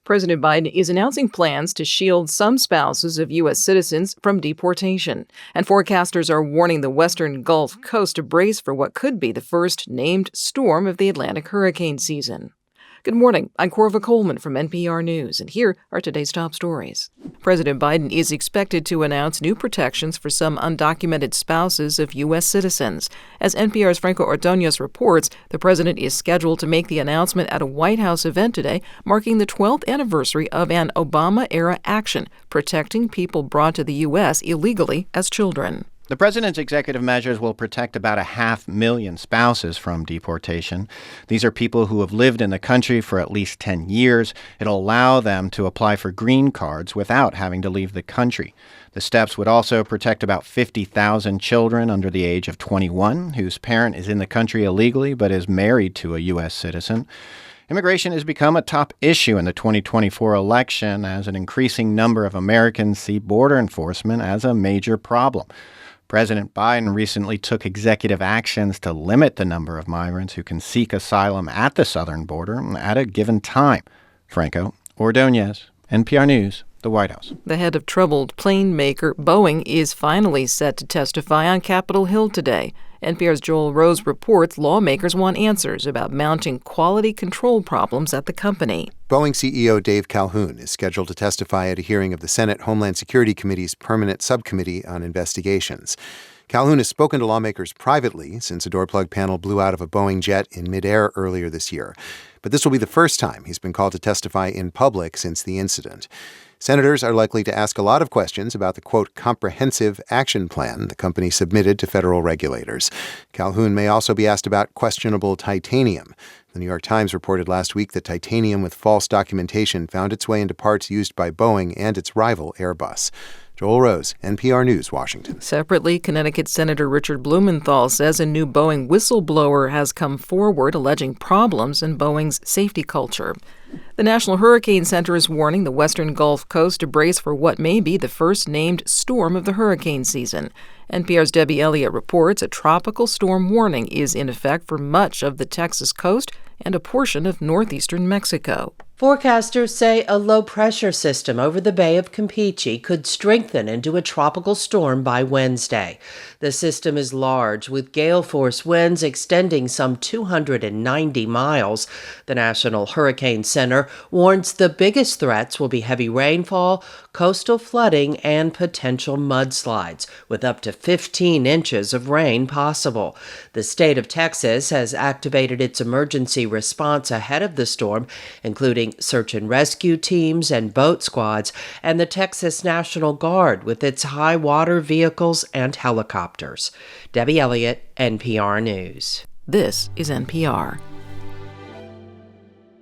President Biden is announcing plans to shield some spouses of U.S. citizens from deportation. And forecasters are warning the western Gulf Coast to brace for what could be the first named storm of the Atlantic hurricane season. Good morning. I'm Corva Coleman from NPR News, and here are today's top stories. President Biden is expected to announce new protections for some undocumented spouses of U.S. citizens. As NPR's Franco Ordonez reports, the president is scheduled to make the announcement at a White House event today, marking the 12th anniversary of an Obama-era action protecting people brought to the U.S. illegally as children. The president's executive measures will protect about 500,000 spouses from deportation. These are people who have lived in the country for at least 10 years. It'll allow them to apply for green cards without having to leave the country. The steps would also protect about 50,000 children under the age of 21 whose parent is in the country illegally but is married to a U.S. citizen. Immigration has become a top issue in the 2024 election as an increasing number of Americans see border enforcement as a major problem. President Biden recently took executive actions to limit the number of migrants who can seek asylum at the southern border at a given time. Franco Ordonez, NPR News, the White House. The head of troubled plane maker Boeing is finally set to testify on Capitol Hill today. NPR's Joel Rose reports lawmakers want answers about mounting quality control problems at the company. Boeing CEO Dave Calhoun is scheduled to testify at a hearing of the Senate Homeland Security Committee's Permanent Subcommittee on Investigations. Calhoun has spoken to lawmakers privately since a door plug panel blew out of a Boeing jet in midair earlier this year. But this will be the first time he's been called to testify in public since the incident. Senators are likely to ask a lot of questions about the, quote, comprehensive action plan the company submitted to federal regulators. Calhoun may also be asked about questionable titanium. The New York Times reported last week that titanium with false documentation found its way into parts used by Boeing and its rival Airbus. Joel Rose, NPR News, Washington. Separately, Connecticut Senator Richard Blumenthal says a new Boeing whistleblower has come forward alleging problems in Boeing's safety culture. The National Hurricane Center is warning the western Gulf Coast to brace for what may be the first named storm of the hurricane season. NPR's Debbie Elliott reports a tropical storm warning is in effect for much of the Texas coast and a portion of northeastern Mexico. Forecasters say a low-pressure system over the Bay of Campeche could strengthen into a tropical storm by Wednesday. The system is large, with gale-force winds extending some 290 miles. The National Hurricane Center warns the biggest threats will be heavy rainfall, coastal flooding, and potential mudslides, with up to 15 inches of rain possible. The state of Texas has activated its emergency response ahead of the storm, including search and rescue teams and boat squads, and the Texas National Guard with its high water vehicles and helicopters. Debbie Elliott, NPR News. This is NPR.